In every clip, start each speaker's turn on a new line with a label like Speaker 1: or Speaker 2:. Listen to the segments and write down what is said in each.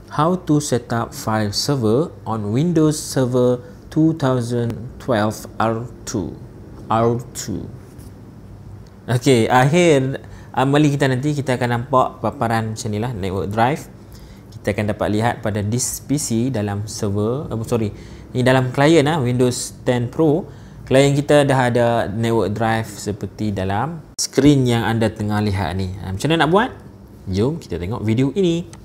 Speaker 1: How to set up file server on Windows Server 2012 R2. Okey, akhir amali kita nanti kita akan nampak paparan macam ni lah, network drive. Kita akan dapat lihat pada disk PC dalam server, ni dalam klien Windows 10 Pro. Klien kita dah ada network drive seperti dalam skrin yang anda tengah lihat ni. Macam mana nak buat? Jom kita tengok video ini.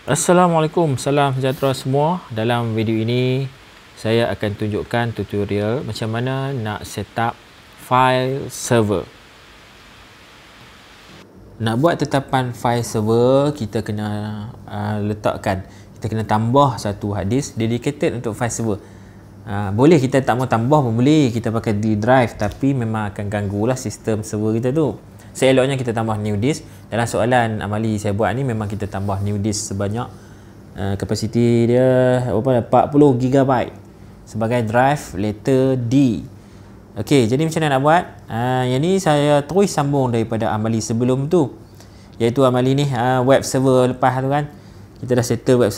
Speaker 1: Assalamualaikum, salam sejahtera semua. Dalam video ini saya akan tunjukkan tutorial macam mana nak set up file server. Nak buat tetapan file server, kita kena kita kena tambah satu hard disk dedicated untuk file server. Boleh kita tak mau tambah pun boleh, kita pakai D drive, tapi memang akan ganggulah sistem server kita tu. Seeloknya kita tambah new disk. Dalam soalan amali saya buat ni memang kita tambah new disk sebanyak kapasiti dia 40 GB sebagai drive letter D. Okey, jadi macam mana nak buat? Yang ni saya terus sambung daripada amali sebelum tu, iaitu amali ni web server lepas tu kan. Kita dah settle web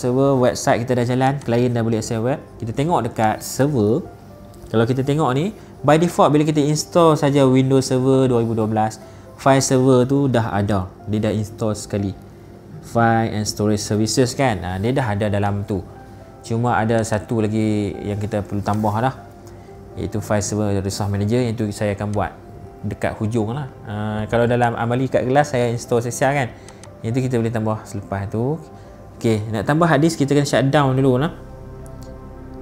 Speaker 1: server, website kita dah jalan, klien dah boleh access web. Kita tengok dekat server. Kalau kita tengok ni, by default bila kita install saja Windows Server 2012, file server tu dah ada. Dia dah install sekali. File and storage services kan. Dia dah ada dalam tu. Cuma ada satu lagi yang kita perlu tambah lah, iaitu file server resource manager, yang tu saya akan buat dekat hujung lah. Kalau dalam amali kat kelas saya install selesai kan. Yang tu kita boleh tambah selepas tu. Okey, nak tambah hard disk kita kena shutdown dulu lah.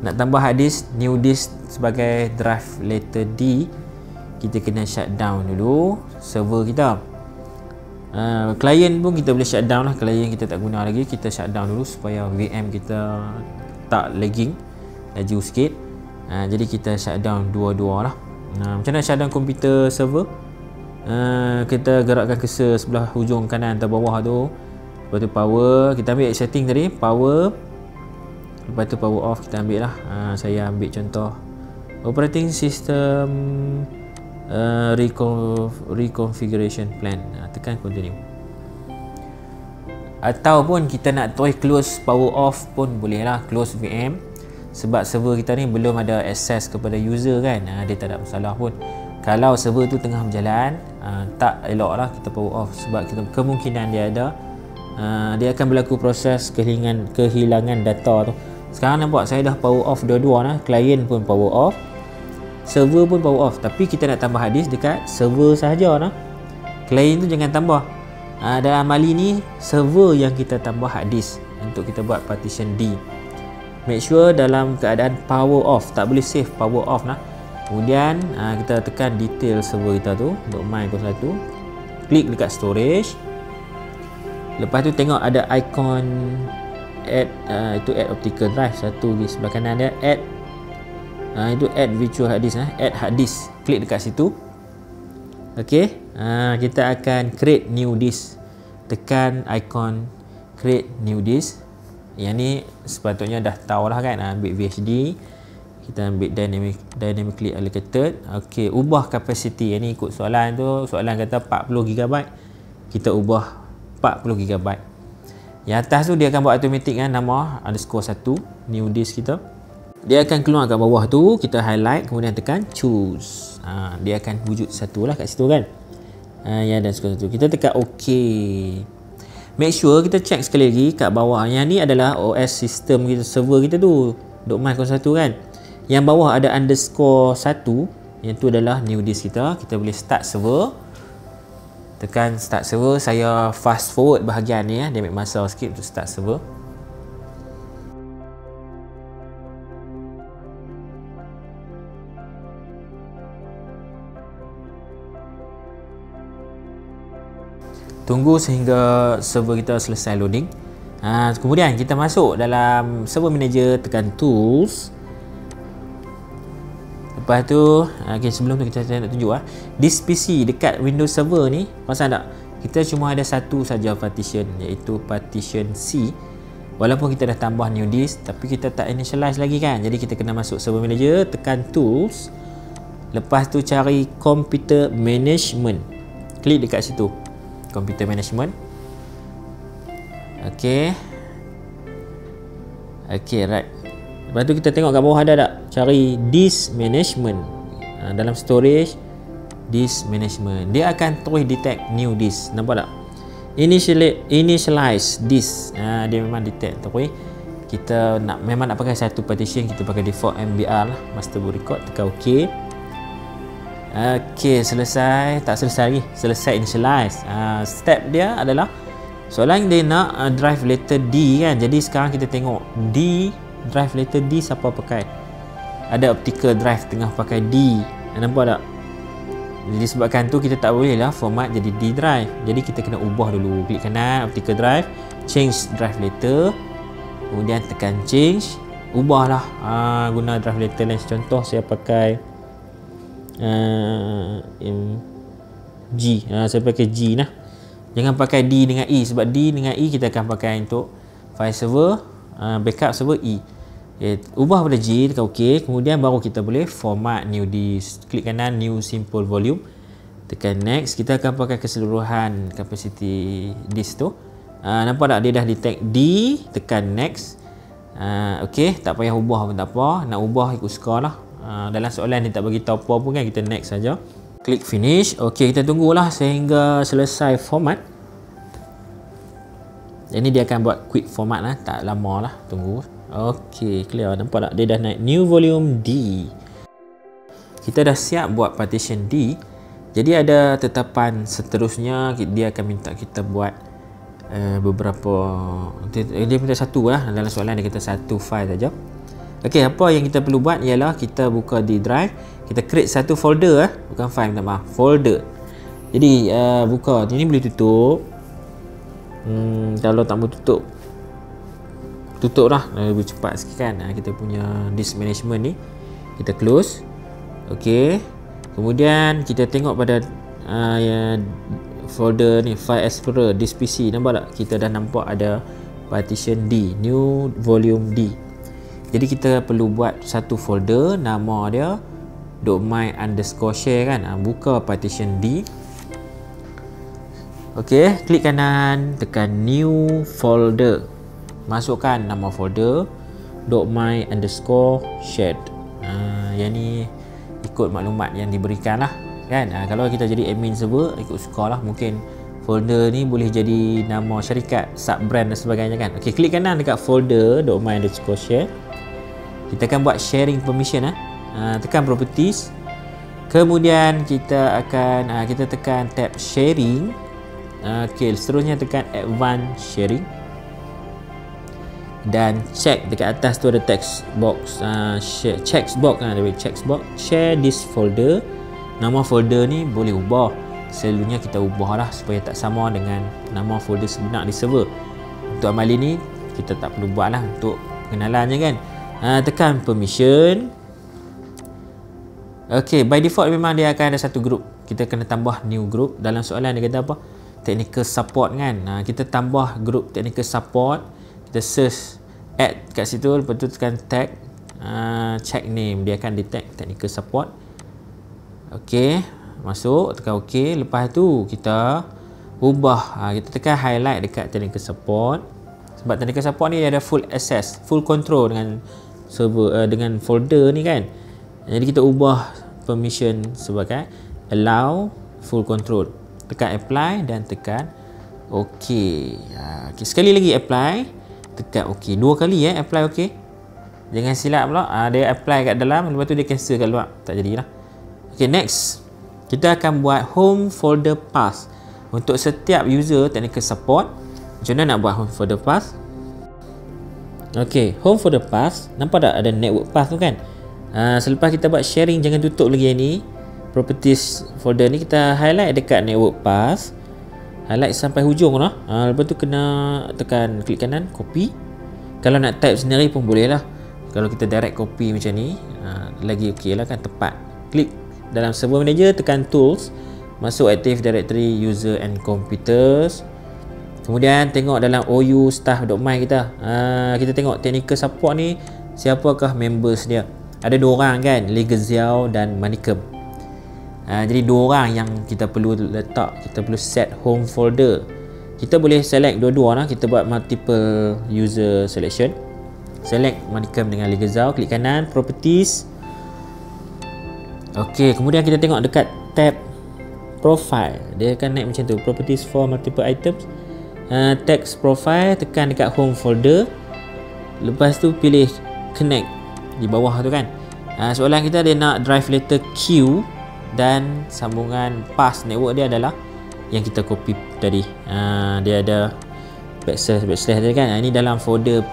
Speaker 1: Nak tambah hard disk, new disk sebagai drive letter D, kita kena shutdown dulu server kita. Klien pun kita boleh shutdown lah. Klien kita tak guna lagi, kita shutdown dulu supaya VM kita tak lagging, laju sikit. Jadi kita shutdown dua-dua lah. Macam mana shutdown komputer server? Kita gerakkan cursor sebelah hujung kanan atau bawah tu. Lepas tu power, kita ambil setting tadi, power. Lepas tu power off kita ambil lah. Saya ambil contoh operating system reconfiguration plan. Tekan continue. Ataupun kita nak try close power off pun boleh lah, close VM. Sebab server kita ni belum ada access kepada user kan. Dia tak ada masalah pun. Kalau server tu tengah berjalan, tak elok lah kita power off. Sebab kita, kemungkinan dia ada, dia akan berlaku proses kehilangan data tu. Sekarang nampak saya dah power off dua-dua lah. Klien pun power off, server pun power off. Tapi kita nak tambah hard disk dekat server sahaja lah. Klien tu jangan tambah. Dalam amali ni server yang kita tambah hard disk untuk kita buat partition D. Make sure dalam keadaan power off, tak boleh save power off lah. Kemudian kita tekan detail server kita tu, .my01, klik dekat storage. Lepas tu tengok ada ikon add, itu add optical drive satu di sebelah kanan dia, add, itu add virtual hard disk, add hard disk, klik dekat situ. Okey, kita akan create new disk, tekan ikon create new disk. Yang ni sepatutnya dah tahu lah kan. Ambil VHD, kita ambil dynamically allocated. Okey, ubah capacity. Yang ni ikut soalan tu, soalan kata 40 GB, kita ubah 40 GB. Yang atas tu dia akan buat automatic kan, nama _1 new disk kita. Dia akan keluar kat bawah tu, kita highlight kemudian tekan choose. Dia akan wujud satu lah kat situ kan. Ya, dan _1. Kita tekan OK. Make sure kita check sekali lagi kat bawah. Yang ni adalah OS system kita, server kita tu .my01 kan. Yang bawah ada _1, yang tu adalah new disk kita. Kita boleh start server. Tekan start server. Saya fast forward bahagian ni, dia ambil masa sikit untuk start server. Tunggu sehingga server kita selesai loading. Kemudian kita masuk dalam server manager, tekan tools. Lepas tu, sebelum tu kita nak tunjuk disk PC dekat Windows Server ni, pasal tak? Kita cuma ada satu saja partition, iaitu partition C. walaupun kita dah tambah new disk tapi kita tak initialize lagi kan. Jadi kita kena masuk server manager, tekan tools, lepas tu cari computer management, klik dekat situ computer management. ok, right. Lepas tu kita tengok kat bawah ada tak, cari disk management. Dalam storage, disk management, dia akan terus detect new disk. Nampak tak? Initialize disk, dia memang detect terus. Kita memang nak pakai satu partition, kita pakai default MBR lah, master boot record, tekan ok. ok, selesai. Tak selesai lagi, selesai initialize. Step dia adalah soalan dia nak drive letter D kan. Jadi sekarang kita tengok D, drive letter D siapa pakai. Ada optical drive tengah pakai D, nampak tak? Jadi sebabkan tu kita tak boleh lah format jadi D drive. Jadi kita kena ubah dulu. Klik kanan optical drive, change drive letter, kemudian tekan change, ubahlah guna drive letter lain. Contoh saya pakai G, saya pakai G lah. Jangan pakai D dengan E, sebab D dengan E kita akan pakai untuk file server, backup server E. Ubah pada G, tekan OK. Kemudian baru kita boleh format new disk. Klik kanan new simple volume, tekan next. Kita akan pakai keseluruhan capacity disk tu. Nampak tak dia dah detect D, tekan next. OK, tak payah ubah pun tak apa. Nak ubah ikut skor lah. Dalam soalan dia tak bagi tahu apa pun kan, kita next saja. Klik finish. OK, kita tunggulah sehingga selesai format. Ini dia akan buat quick format lah, tak lama lah, tunggu. Ok, clear. Nampak tak? Dia dah naik new volume D. Kita dah siap buat partition D. Jadi ada tetapan seterusnya, dia akan minta kita buat beberapa. Dia minta satu lah. Dalam soalan dia kata satu file saja. Ok, apa yang kita perlu buat ialah kita buka D drive, kita create satu folder bukan file, minta maaf, folder. Jadi buka, ini boleh tutup. Kalau tak mau tutup, tutup lah, lebih cepat sikit kan. Kita punya disk management ni kita close. ok, kemudian kita tengok pada folder ni, file explorer, disk PC. Nampak tak? Kita dah nampak ada partition D, new volume D. Jadi kita perlu buat satu folder, nama dia .my_share kan. Buka partition D. ok, klik kanan, tekan new folder, masukkan nama folder .my_shared. Yang ni ikut maklumat yang diberikan lah kan. Kalau kita jadi admin server, ikut suka lah. Mungkin folder ni boleh jadi nama syarikat, sub brand dan sebagainya kan. Ok, klik kanan dekat folder .my_share. Kita akan buat sharing permission tekan properties. Kemudian kita akan kita tekan tab sharing. Ok, seterusnya tekan advanced sharing. Dan check dekat atas tu ada text box, check box share this folder. Nama folder ni boleh ubah, selalunya kita ubah lah supaya tak sama dengan nama folder sebenar di server. Untuk amal ini kita tak perlu buat lah untuk pengenalannya kan. Tekan permission. ok, by default memang dia akan ada satu group. Kita kena tambah new group. Dalam soalan dia kata apa? Technical support kan. Kita tambah group technical support. Kita search add kat situ, lepas tu tekan tag, check name, dia akan detect technical support. ok, masuk, tekan ok. Lepas tu kita ubah, kita tekan highlight dekat technical support. Sebab technical support ni ada full access, full control dengan server, dengan folder ni kan. Jadi kita ubah permission sebagai allow full control. Tekan apply dan tekan ok. Okay, sekali lagi apply, tekan ok. Dua kali apply ok. Jangan silap pula, dia apply kat dalam, lepas tu dia cancel kat luar, tak jadilah. ok, next kita akan buat home folder path untuk setiap user technical support. Macam mana nak buat home folder path? ok, home folder path, nampak tak ada network path tu kan. Selepas kita buat sharing, jangan tutup lagi yang ni. Properties folder ni kita highlight dekat network path, highlight sampai hujung lah. Lepas tu kena tekan klik kanan, copy. Kalau nak type sendiri pun boleh lah. Kalau kita direct copy macam ni, lagi ok lah kan, tepat. Klik dalam server manager, tekan tools, masuk Active Directory User and Computers. Kemudian tengok dalam OU staff.my kita. Kita tengok technical support ni siapakah members dia. Ada 2 orang kan, Lee Geziao dan Manicom. Jadi 2 orang yang kita perlu letak, kita perlu set home folder. Kita boleh select dua-dua lah, kita buat multiple user selection. Select Manicom dengan Lee Geziao, klik kanan, properties. Okey, kemudian kita tengok dekat tab profile. Dia akan naik macam tu, properties for multiple items. Text profile, tekan dekat home folder. Lepas tu pilih connect di bawah tu kan. Soalan kita dia nak drive letter Q dan sambungan pass network dia adalah yang kita copy tadi. Dia ada backslash dia kan. Ini dalam folder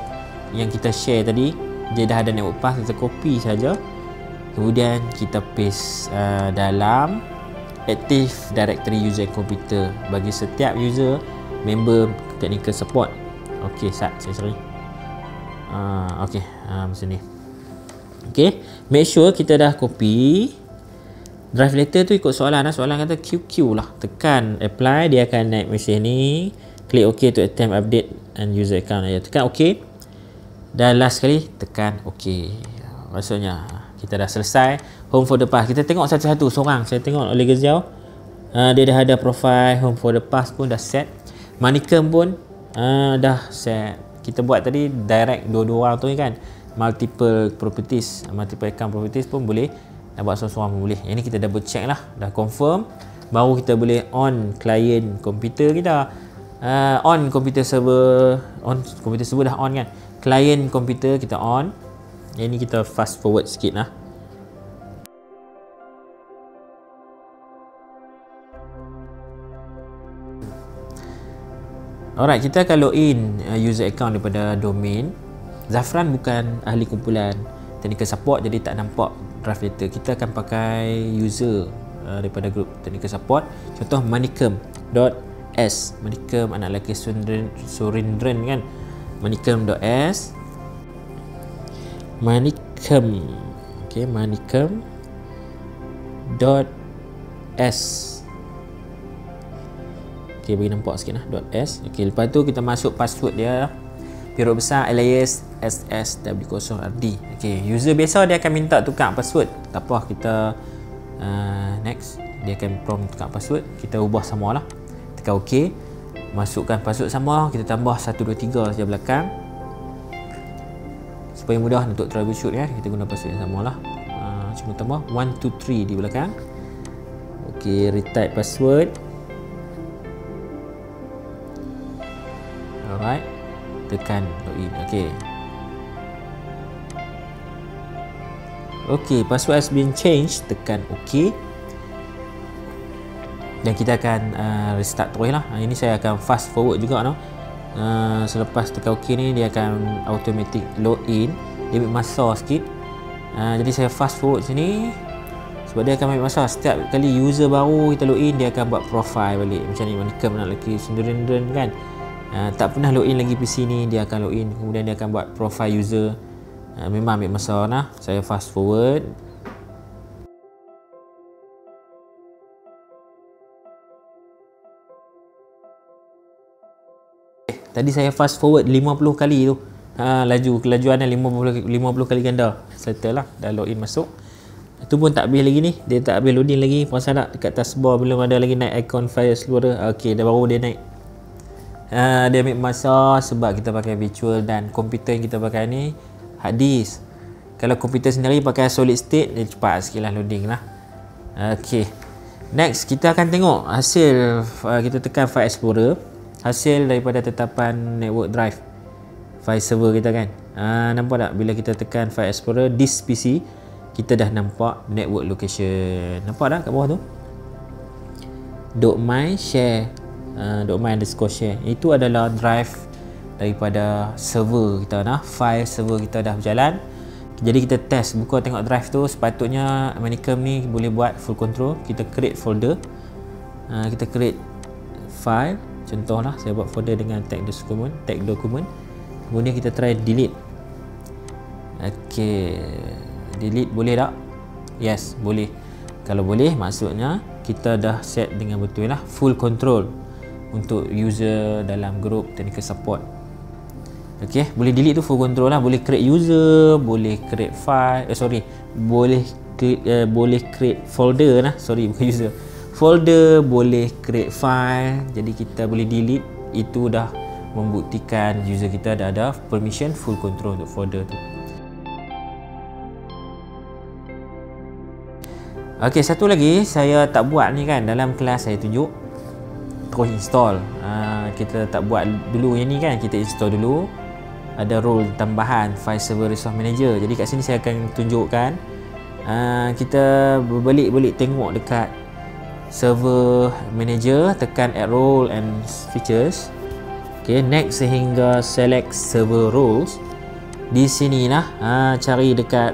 Speaker 1: yang kita share tadi, dia dah ada network pass, kita copy saja. Kemudian kita paste dalam Active Directory User Computer bagi setiap user member technical support. Okey, saya sorry. Okey, macam ni. Okey, make sure kita dah copy. Drive letter tu ikut soalan lah. Soalan kata QQ lah. Tekan apply, dia akan naik mesin ni. Klik OK to attempt update and user account. Tekan OK. Dan last sekali tekan OK. Maksudnya kita dah selesai home folder pass. Kita tengok satu-satu seorang. Saya tengok Lee Geziao, dia dah ada profile, home folder pass pun dah set. Manicom pun dah set. Kita buat tadi direct dua-dua orang tu kan. Multiple properties, multiple account properties pun boleh. Nak buat seorang-seorang pun boleh. Yang ni kita double check lah. Dah confirm, baru kita boleh on client komputer kita. On komputer server. On komputer server dah on kan. Client komputer kita on. Yang ni kita fast forward sikit lah. Alright, kita akan login user account daripada domain. Zafran bukan ahli kumpulan technical support, jadi tak nampak draft letter. Kita akan pakai user daripada grup technical support. Contoh manicom.s. Manicom anak lelaki Surindran kan. Manicom.s. Manicom. Okay, manicom.s. Okay, bagi nampak sikit lah. .s. Okay, lepas tu kita masuk password dia. Pirut besar alias SSW0RD. Okay, user biasa dia akan minta tukar password. Tak apa, kita next. Dia akan prompt tukar password. Kita ubah sama lah. Tekan OK. Masukkan password sama. Kita tambah 1, 2, 3 saja belakang. Supaya mudah untuk troubleshoot ya. Kita guna password yang sama lah. Cuma tambah 1, 2, 3 di belakang. Okay, retype password. Alright, tekan login. Okay, password has been changed. Tekan OK. Dan kita akan restart terus lah. Ini saya akan fast forward juga no. Selepas tekan OK ni, dia akan automatic login. Dia ambil masa sikit. Jadi saya fast forward sini sebab dia akan ambil masa. Setiap kali user baru kita login, dia akan buat profile balik. Macam ni, Manicom nak lagi Sundarendraan kan. Tak pernah login lagi PC ni, dia akan login, kemudian dia akan buat profile user. Memang ambil masa lah. Saya fast forward. Tadi saya fast forward 50 kali tu. Kelajuan 50 kali ganda. Settle lah, dah login masuk. Itu pun tak habis lagi ni. Dia tak habis loading lagi. Perasan tak dekat taskbar belum ada lagi naik icon Fire Explorer. Okey, dah baru dia naik. Dia ambil masa sebab kita pakai virtual dan komputer yang kita pakai ni hard disk. Kalau komputer sendiri pakai solid state, dia cepat sikit lah loading lah. Ok, next kita akan tengok hasil. Kita tekan File Explorer, hasil daripada tetapan network drive file server kita kan. Nampak tak bila kita tekan File Explorer disk PC, kita dah nampak network location. Nampak tak kat bawah tu? .my share .my_share itu adalah drive daripada server kita nah. File server kita dah berjalan. Jadi kita test, buka tengok drive tu. Sepatutnya Manicom ni boleh buat full control. Kita create folder. Kita create file. Contohlah saya buat folder dengan tag document. Kemudian kita try delete. Okey, delete boleh tak? Yes, boleh. Kalau boleh, maksudnya kita dah set dengan betul lah full control. untuk user dalam group technical support. Okey, boleh delete tu full control lah, boleh create user, boleh create file, boleh create folder lah, bukan user, folder, boleh create file. Jadi kita boleh delete. Itu dah membuktikan user kita dah ada permission full control untuk folder tu. Okey, satu lagi saya tak buat ni kan, dalam kelas saya tunjuk terus install. Kita tak buat dulu yang ni kan, kita install dulu. Ada role tambahan file server resource manager. Jadi kat sini saya akan tunjukkan, kita berbalik-balik tengok dekat server manager, tekan add role and features. Okay, next sehingga select server roles. Di sini lah, cari dekat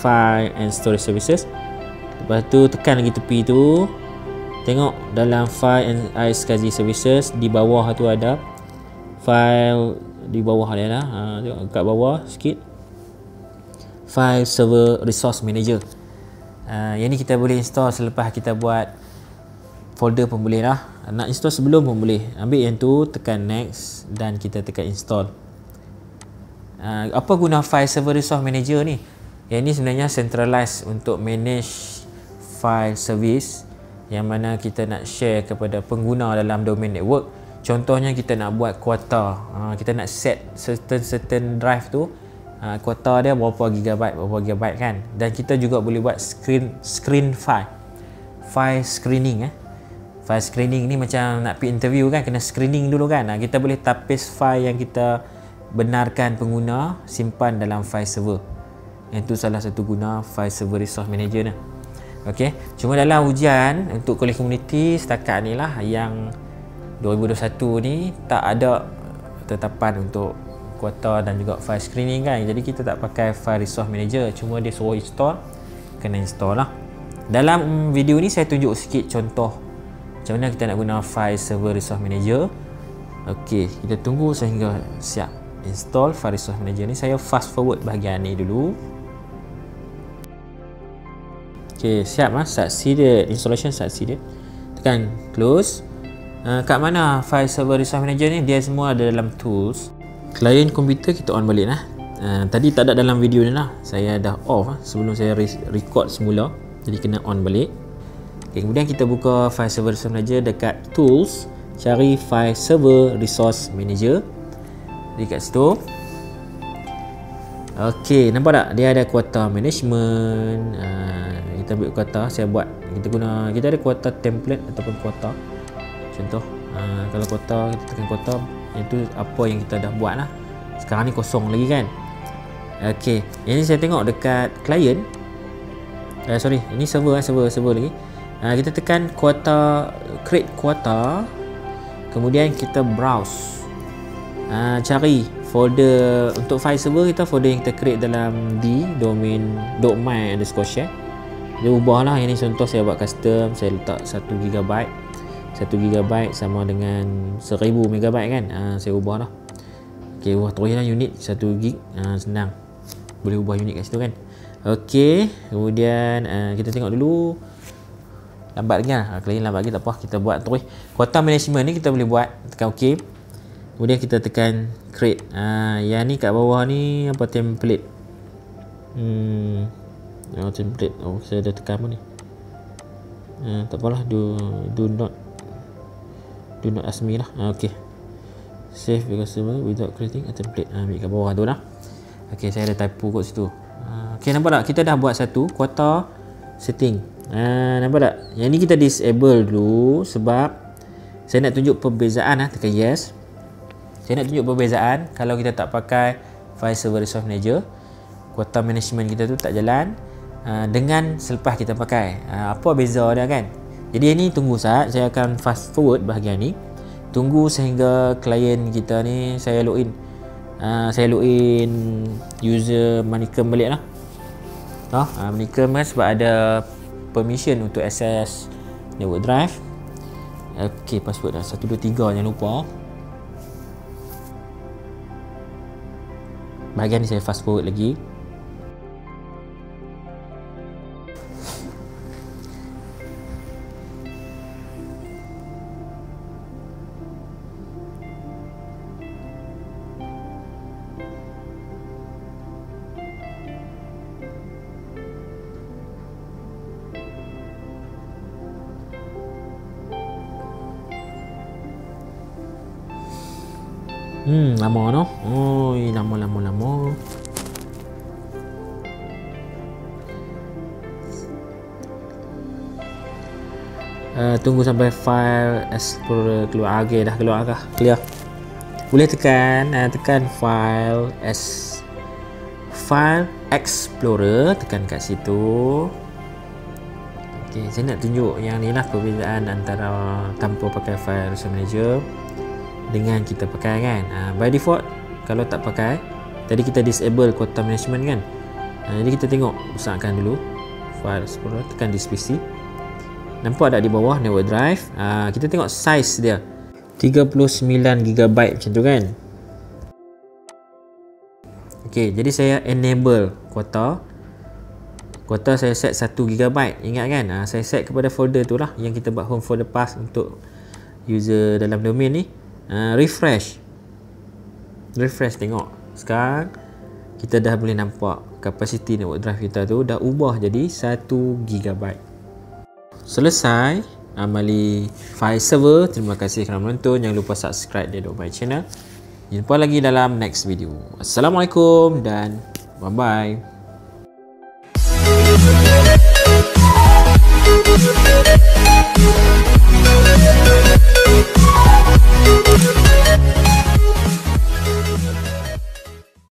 Speaker 1: file and storage services. Lepas tu tekan lagi tepi tu, tengok dalam file and iSCSI services, di bawah tu ada file, di bawah dia lah, tengok kat bawah sikit, file server resource manager. Yang ni kita boleh install selepas kita buat folder pun boleh lah. Nak install sebelum pun boleh. Ambil yang tu, tekan next dan kita tekan install. Apa guna file server resource manager ni? Yang ni sebenarnya centralized untuk manage file service yang mana kita nak share kepada pengguna dalam domain network. Contohnya kita nak buat kuota, kita nak set certain drive tu, kuota dia berapa gigabyte kan. Dan kita juga boleh buat screen file screening. File screening ni macam nak pergi interview kan, kena screening dulu kan. Kita boleh tapis file yang kita benarkan pengguna simpan dalam file server. Itu salah satu guna file server resource manager ni. Okey, cuma dalam ujian untuk kuliah komuniti setakat ni lah, yang 2021 ni tak ada tetapan untuk kuota dan juga file screening kan. Jadi kita tak pakai file resource manager, cuma dia suruh install, kena install lah. Dalam video ni saya tunjuk sikit contoh macam mana kita nak guna file server resource manager. Okey, kita tunggu sehingga siap install file resource manager ni. Saya fast forward bahagian ni dulu. Okey, siap lah, succeeded, installation succeeded. Tekan close. Kat mana file server resource manager ni? Dia semua ada dalam tools. Client komputer kita on balik lah. Tadi tak ada dalam video ni lah, saya dah off sebelum saya record semula, jadi kena on balik. Okay, kemudian kita buka file server resource manager dekat tools, cari file server resource manager. Jadi kat situ, ok, nampak tak dia ada kuota management. Kita ambil kuota, saya buat, kita ada kuota template ataupun kuota. Contoh, kalau kuota, kita tekan kuota, itu apa yang kita dah buat lah. Sekarang ni kosong lagi kan. Ok, ini saya tengok dekat client, ini server lagi. Kita tekan kuota, create kuota, kemudian kita browse, cari folder untuk file server kita, folder yang kita create dalam domain.my_share. Dia ubah lah, yang ni contoh saya buat custom, saya letak 1GB. 1GB sama dengan 1000 MB kan. Saya ubah lah. Ok, ubah terus lah unit 1GB. Senang, boleh ubah unit kat situ kan. Ok, kemudian kita tengok dulu. Lambat lagi lah, klien lambat lagi tak apa, kita buat terus. Kuota management ni kita boleh buat, tekan ok. Kemudian kita tekan create. Yang ni kat bawah ni apa, template. Template. Saya dah tekan apa ni. Tak apalah, do not ask me lah. Ok, save the customer without creating a template. Ambil kat bawah tu lah. Ok, saya ada typo kat situ. Ok, nampak tak, kita dah buat satu kuota setting. Nampak tak, yang ni kita disable dulu sebab saya nak tunjuk perbezaan. Tekan yes. Saya nak tunjuk perbezaan kalau kita tak pakai file server resource manager, kuota management kita tu tak jalan, dengan selepas kita pakai. Apa beza dia kan. Jadi ini tunggu saat, saya akan fast forward bahagian ni. Tunggu sehingga klien kita ni saya login. Saya login user Manicom balik lah. Manicom kan sebab ada permission untuk access network drive. Ok, password dah 123, jangan lupa. Bahagian ni saya fast forward lagi. Lama no. Oh, lama. Tunggu sampai file explorer keluar. Okay, dah keluar kah? Clear. Boleh tekan file explorer, tekan kat situ. Okay, saya nak tunjuk yang ni lah perbezaan antara tanpa pakai file resource manager dengan kita pakai kan. By default kalau tak pakai, tadi kita disable quota management kan. Jadi kita tengok, besarkan dulu file explorer, tekan disk PC. Nampak tak di bawah network drive? Kita tengok size dia 39GB macam tu kan. Ok, jadi saya enable kuota saya set 1GB. Ingat kan, saya set kepada folder tu lah yang kita buat home folder path untuk user dalam domain ni. Refresh tengok. Sekarang kita dah boleh nampak kapasiti network drive kita tu dah ubah jadi 1GB. Selesai amali file server. Terima kasih kerana menonton. Jangan lupa subscribe Dedo My Channel. Jumpa lagi dalam next video. Assalamualaikum dan bye bye.